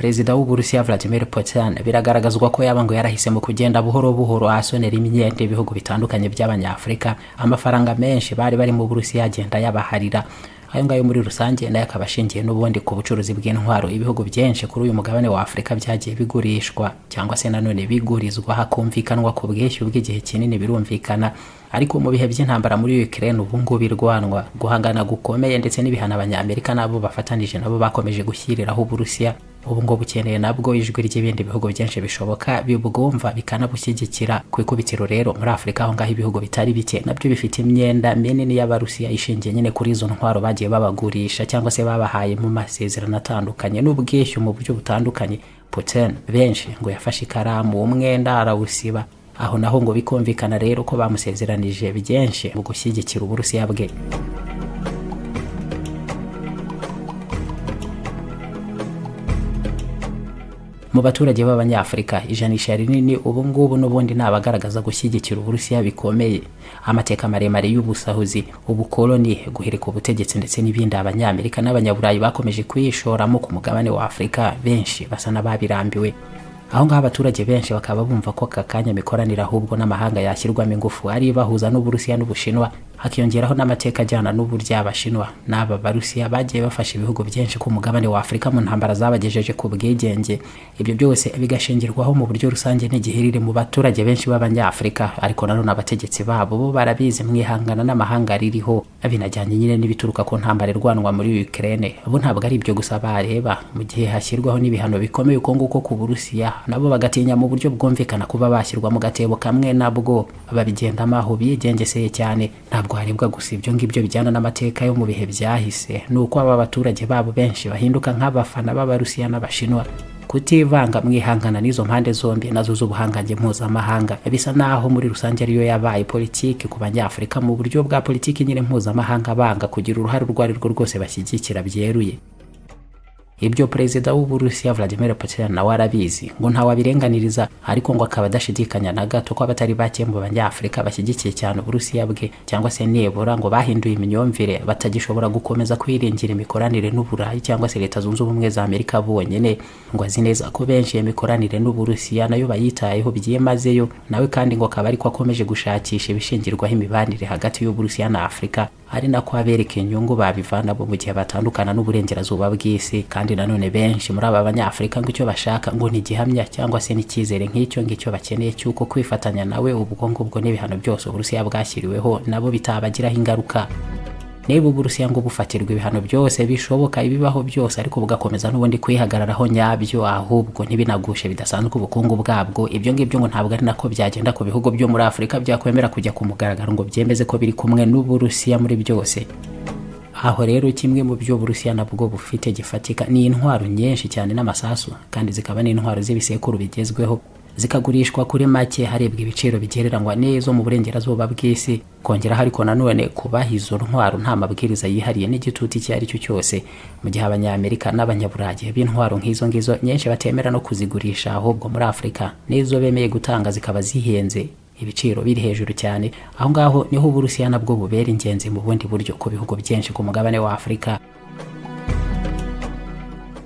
Perezida w'Uburusiya Vladimir Putin biragaragazwa ko yabango yarahisemo kugenda buhoro buhoro asonera imyenda ibihugu bitandukanye by'Abanyafrika. Amafaranga menshi bari mu Burusiya agenda yabaharira. Ayo ngayo muri rusange nayo akabashingiye n'ubundi ku bucuruzi bw'intwaro ibihugu byinshi kuri uyu mugabane wa Afrika byagiye bigurishwa cyangwa se nanone bigurizwa hakumvikanwa ku bwishyu bw'igihe kinini birumvikana. Ariko mu bihe by'intambara muri Ukraine ubu ngo birwanwa guhangana gukomeye ndetse n'ibihana Abanyamerika nabo bafatanije nabo bakomeje gushyiriraho Uburusiya. Ubu ngo bukeneye nabwo ijwi ry'ibindi bihugu byinshi bishoboka bibugomva bikanabushyigikira. Ku ikubitiro rero muri Afrika aho ngaho ibihugu bitari bike nabyo bifite imyenda minini y'Abarusiya ishingiye nyine kuri izo ntwaro bagiye babagurisha cyangwa se babahaye mu masezerano atandukanye n'ubwishyu mu buryo butandukanye. Putin benshi ngo yafashe ikaramu umwenda arawusiba. Aho naho ngo bikumvikana rero ko bamusezeranije byinshi mu gushyigikira Uburusiya bwe. Mu baturage b'Abanyafrika ijanisha rinini ubu ngubu n'ubundi nabagaragaza gushyigikira Uburusiya bikomeye. Amateka maremare y'ubusahuzi, ubukoloni, guhirika ubutegetsi ndetse n'ibindi Abanyamerika n'Abanyaburayi bakomeje kwishoramo ku mugabane wa Afrika benshi basa n'ababirambiwe. Aho ngaho abaturage benshi bakaba bumva ko kakanya mikoranira ahubwo n'amahanga yashyirwamo ingufu ari bahuza n'Uburusiya n'Ubushinwa, hakiyongeraho n'amateka ajyana n'uburyo Abashinwa n'aba Barusiya bagiye bafasha ibihugu byinshi ku mugabane wa Afrika mu ntambara zabagejeje ku bwigenge. Ibyo byose bigashingirwaho mu buryo rusange n'igihirire mu baturage benshi b'Abanyafrika, ariko nanone abategetsi babo bo barabizi mwihangana n'amahanga ririho abinajyanye nyine n'ibituruka ku ntambara irwanwa muri Ukraine. Bo ntabwo ari ibyo gusa bareba, mu gihe hashyirwaho n'ibihano bikomeye uko nguko ku Burusiya nabo bagatinya mu buryo bwumvikana kuba bashyirwa mu gatebo kamwe nabwo babigendamo aho bigengeseye cyane. Ntabwo harebwa gusa ibyo ngibyo bijyana n'amateka yo mu bihe byahise, nuko aba baturage babo benshi bahinduka nk'abafana b'Abarusiya n'Abashinwa. Kutivanga mwihangana n'izo mpande zombi nazo z'ubuhangange mpuzamahanga bisa naho muri rusange ariyo yabaye politiki ku Banyafrika mu buryo bwa politiki nyine mpuzamahanga banga kugira uruhare urwo ari rwo rwose bashyigikira byeruye. Ibyo Perezida w'Uburusiya Vladimir Putin nawe arabizi ngo ntawabirenganiriza, ariko ngo akaba adashidikanya na gato ko abatari bake mu Banyafrika bashyigikiye cyane Uburusiya bwe cyangwa se nibura ngo bahinduye imyumvire batagishobora gukomeza kwiringira imikoranire n'Uburayi cyangwa se Leta Zunze Ubumwe za Amerika bonyine. Ngo azi neza ko benshi imikoranire n'Uburusiya nayo bayitayeho byimazeyo, nawe kandi ngo akaba ariko akomeje gushakisha ibishingirwaho imibanire hagati y'Uburusiya na Afrika, ari nako abereka inyungu babivana bo mu gihe batandukana n'uburengerazuba bw'isi. Kandi nanone benshi muri aba Banyafrika ngo icyo bashaka ngo ni gihamya cyangwa se n'icyizere nk'icyo ngicyo bakeneye cyuko kwifatanya nawe ubwo ngubwo n'ibihano byose Uburusiya bwashyiriweho nabo bitabagiraho ingaruka. Niba Uburusiya ngo bufatirwa ibihano byose bishoboka ibibaho byose ariko bugakomeza n'ubundi kwihagararaho nyabyo, ahubwo ntibinagushe bidasanzwe ubukungu bwabwo, ibyo ngibyo ngo ntabwo ari nako byagenda ku bihugu byo muri Afrika byakwemera kujya ku mugaragaro ngo byemeze ko biri kumwe n'Uburusiya muri byose. Aho rero kimwe mu byo Uburusiya nabwo bufite gifatika ni intwaro nyinshi cyane n'amasasu, kandi zikaba n'intwaro z'ibisekuru bigezweho zikagurishwa kuri make harebwa ibiciro bigereranywa n'izo mu burengerazuba bw'isi. Kongeraho ariko nanone kubaha izo ntwaro nta mabwiriza yihariye n'igituti icyo ari cyo cyose, mu gihe Abanyamerika n'Abanyaburayi b'intwaro nk'izo ngizo nyinshi batemera no kuzigurisha, ahubwo muri Afrika n'izo bemeye gutanga zikaba zihenze, ibiciro biri hejuru cyane. Aho ngaho niho Uburusiya nabwo bubera ingenzi mu bundi buryo ku bihugu byinshi ku mugabane wa Afrika.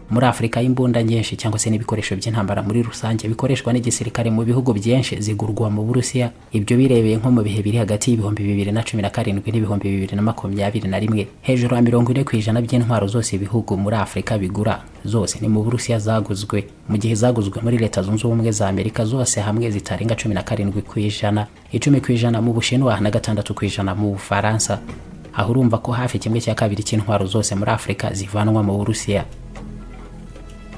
Muri Afrika imbunda nyinshi cyangwa se n'ibikoresho by'intambara muri rusange bikoreshwa n'igisirikare mu bihugu byinshi zigurwa mu Burusiya. Ibyo birebeye nko mu bihe biri hagati y'ibihumbi 2017 n'ibihumbi 2021, hejuru ya 40% by'intwaro zose ibihugu muri Afrika bigura zose ni mu Burusiya zaguzwe, mu gihe zaguzwe muri Leta Zunze Ubumwe za Amerika zose hamwe zitarenga 17%, 10% mu Bushinwa na 6% mu Bufaransa. Aho urumva ko hafi kimwe cya kabiri cy'intwaro zose muri Afrika zivanwa mu Burusiya.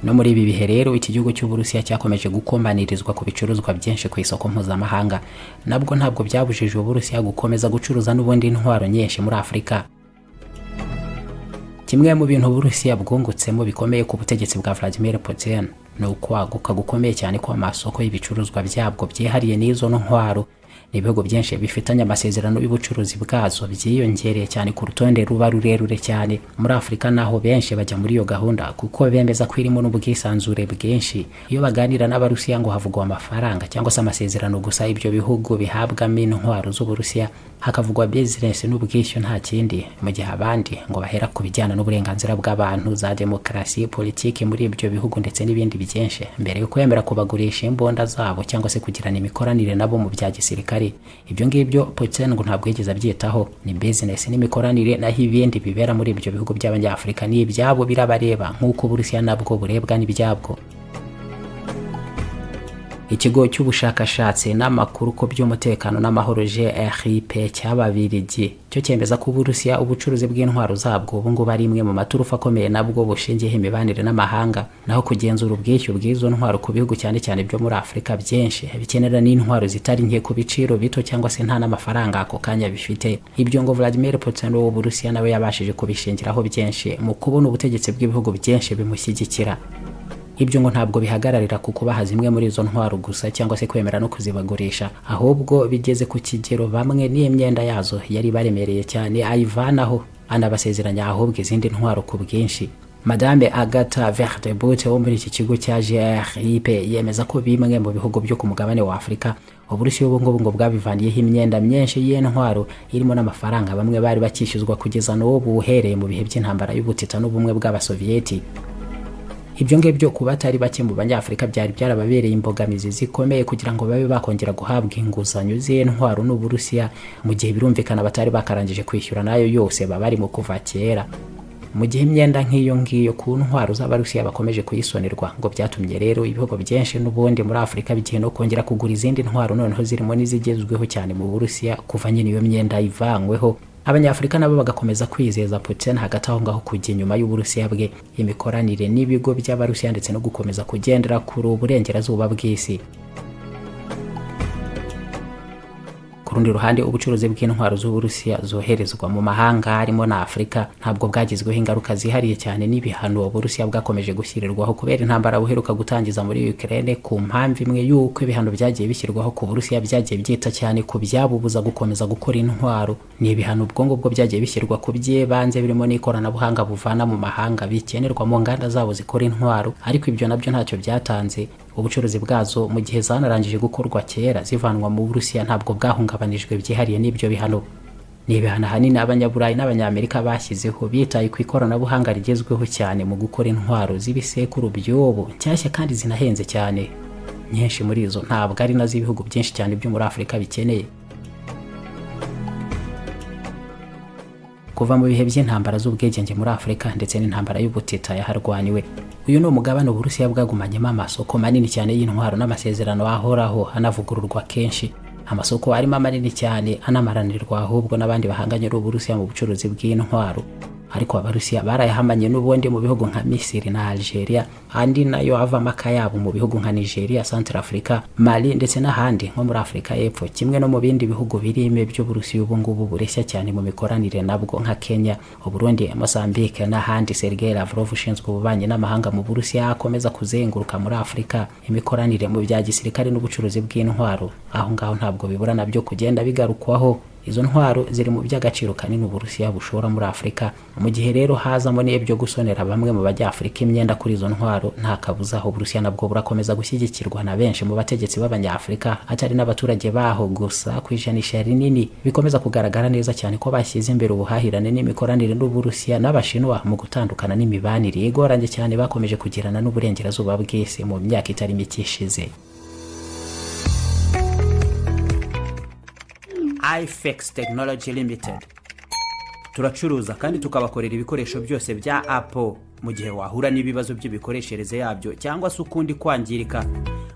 No muri ibi bihe rero iki gihugu cy'Uburusiya cyakomeje gukombanirizwa ku bicuruzwa byinshi ku isoko mpuzamahanga, nabwo ntabwo byabujije Uburusiya gukomeza gucuruza n'ubundi intwaro nyinshi muri Afrika. Kimwe mu bintu Uburusiya bwungutsemo bikomeye ku butegetsi bwa Vladimir Putin ni ukwaguka gukomeye cyane kwa masoko y'ibicuruzwa byabwo byihariye n'izo ntwaro. Ibihugu byinshi bifitanye amasezerano y'ubucuruzi bwazo byiyongereye cyane ku rutonde ruba rurerure cyane. Muri Afrika naho benshi bajya muri iyo gahunda kuko bemeza ko irimo n'ubwisanzure bwinshi. Iyo baganira n'Abarusiya ngo havugwa amafaranga cyangwa se amasezerano gusa, ibyo bihugu bihabwamo intwaro z'Uburusiya hakavugwa business n'ubwishyu nta kindi, mu gihe abandi ngo bahera ku bijyana n'uburenganzira bw'abantu, za demokarasi, politiki muri ibyo bihugu ndetse n'ibindi byinshi, mbere yo kwemera kubagurisha imbunda zabo cyangwa se kugirana imikoranire nabo mu bya gisirikare. Ibyo ngibyo Putin ngo ntabwo yigeze abyitaho, ni business n'imikoranire, naho ibindi bibera muri ibyo bihugu by'Abanyafrika ni ibyabo, birabareba nk'uko Uburusiya nabwo burebwa n'ibyabwo. Ikigo cy'ubushakashatsi n'amakuru ku by'umutekano n'amahoro GRIP cy'Ababirigi cyo cyemeza ko Uburusiya ubucuruzi bw'intwaro zabwo ubu ngubu ari imwe mu maturufu akomeye nabwo bushingiyeho imibanire n'amahanga, naho kugenzura ubwishyu bw'izo ntwaro ku bihugu cyane cyane byo muri Afrika byinshi bikenera n'intwaro zitari nke ku biciro bito cyangwa se nta n'amafaranga ako kanya bifite. Ibyo ngo Vladimir Putin w'Uburusiya nawe yabashije kubishingiraho byinshi mu kubona ubutegetsi bw'ibihugu byinshi bimushyigikira. Ibyo ngo ntabwo bihagararira ku kubaha zimwe muri izo ntwaro gusa cyangwa se kwemera no kuzibagurisha, ahubwo bigeze ku kigero bamwe n'imyenda yazo yari baremereye cyane ayivanaho, anabasezeranya ahubwo izindi ntwaro ku bwinshi. Madame Agatha Verdebut wo muri iki kigo cya GRIP yemeza ko bimwe mu bihugu byo ku mugabane wa Afrika Uburusiya ubu ngubu ngo bwabivaniyeho imyenda myinshi y'intwaro irimo n'amafaranga bamwe bari bakishyuzwa kugeza n'ubu buhereye mu bihe by'intambara y'ubutita n'ubumwe bw'Abasoviyeti. Ibyo ngibyo kuba atari bake mu Banyafrika byari byarababereye imbogamizi zikomeye kugira ngo babe bakongera guhabwa inguzanyo z'intwaro n'Uburusiya, mu gihe birumvikana batari bakarangije kwishyura nayo yose baba bari mu kuva kera. Mu gihe imyenda nk'iyo ngiyo ku ntwaro z'Abarusiya bakomeje kuyisonerwa, ngo byatumye rero ibihugu byinshi n'ubundi muri Afrika bigiye no kongera kugura izindi ntwaro, noneho zirimo n'izigezweho cyane mu Burusiya kuva nyine iyo myenda ivanyweho. Abanyafrika nabo bagakomeza kwizeza Putin hagati aho ngaho kujya inyuma y'Uburusiya bwe, imikoranire n'ibigo by'Abarusiya ndetse no gukomeza kugendera kuri uburengerazuba bw'isi. Ku rundi ruhande ubucuruzi bw'intwaro z'Uburusiya zoherezwa mu mahanga harimo na Afrika ntabwo bwagizweho ingaruka zihariye cyane n'ibihano Uburusiya bwakomeje gushyirirwaho kubera intambara buheruka gutangiza muri Ukraine, ku mpamvu imwe y'uko ibihano byagiye bishyirwaho ku Burusiya byagiye byita cyane ku byabubuza gukomeza gukora intwaro. Ni ibihano ubwo ngubwo byagiye bishyirwa ku by'ibanze birimo n'ikoranabuhanga buvana mu mahanga bikenerwa mu nganda zabo zikora intwaro, ariko ibyo nabyo ntacyo byatanze. Ubucuruzi bwazo mu gihe zanarangije gukorwa kera zivanwa mu Burusiya ntabwo bwahungabanijwe byihariye n'ibyo bihano. Ni ibihano ahanini Abanyaburayi n'Abanyamerika bashyizeho bitaye ku ikoranabuhanga rigezweho cyane mu gukora intwaro z'ibisekuru by'ubu nshyashya kandi zinahenze cyane. Nyinshi muri izo ntabwo ari nazo ibihugu byinshi cyane byo muri Afrika bikeneye. Kuva mu bihe by'intambara z'ubwigenge muri Afrika ndetse n'intambara y'ubutita yaharwaniwe, uyu ni umugabane Uburusiya bwagumanyemo amasoko manini cyane y'intwaro n'amasezerano ahoraho anavugururwa kenshi. Amasoko arimo manini cyane anamaranirwa ahubwo n'abandi bahanganye n'Uburusiya mu bucuruzi bw'intwaro, ariko Abarusiya barayahamanye n'ubundi mu bihugu nka Misiri na Algeria, andi nayo avamo akayabo mu bihugu nka Nigeria, Centrafrica, Mali ndetse n'ahandi nko muri Afrika y'Epfo, kimwe no mu bindi bihugu birime by'Uburusiya ubu ngubu bureshya cyane mu mikoranire nabwo nka Kenya, Burundi, Mozambique n'ahandi. Sergei Lavrov ushinzwe ububanyi n'amahanga mu Burusiya akomeza kuzenguruka muri Afrika, imikoranire mu bya gisirikare n'ubucuruzi bw'intwaro aho ngaho ntabwo bibura nabyo kugenda bigarukwaho. Izo ntwaro ziri mu by'agaciro kanini Uburusiya bushora muri Afrika, mu gihe rero hazamo n'ibyo gusonera bamwe mu Banyafrika imyenda kuri izo ntwaro. Nta kabuza Uburusiya nabwo burakomeza gushyigikirwa na benshi mu bategetsi b'Abanyafrika, atari n'abaturage baho gusa. Ku ijanisha rinini bikomeza kugaragara neza cyane ko bashyize imbere ubuhahirane n'imikoranire n'Uburusiya n'Abashinwa mu gutandukana n'imibanire igoranye cyane bakomeje kugirana n'uburengerazuba bw'isi mu myaka itari mike ishize. iFix Technology Limited turacuruza kandi tukabakorera ibikoresho byose bya Apple. Mu gihe wahura n'ibibazo by'ibikoreshereze yabyo cyangwa se ukundi kwangirika,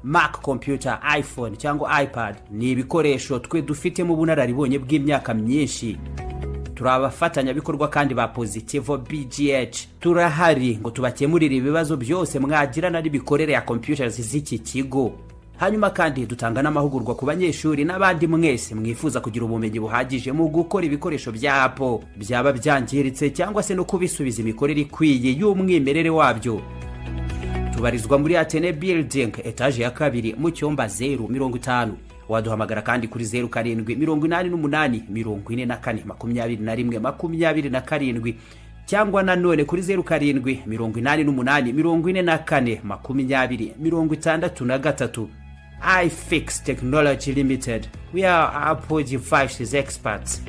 Mac computer, iPhone cyangwa iPad ni ibikoresho twe dufite mu bunararibonye bw'imyaka myinshi. Turabafatanya bikorwa kandi ba Positivo BGH. Turahari ngo tubakemurire ibibazo byose mwagirana n'ibikorere ya computers z'iki kigo. Hanyuma kandi dutanga n'amahugurwa ku banyeshuri n'abandi mwese mwifuza kugira ubumenyi buhagije mu gukora ibikoresho bya Apple, byaba byangiritse cyangwa se no kubisubiza imikorere ikwiye y'umwimerere wabyo. Tubarizwa muri Atene Building, etage ya 2 mu cyumba 050. waduhamagara kandi kuri 0788442127 cyangwa nanone kuri 0788442063. iFix Technology Limited, we are Apple devices experts.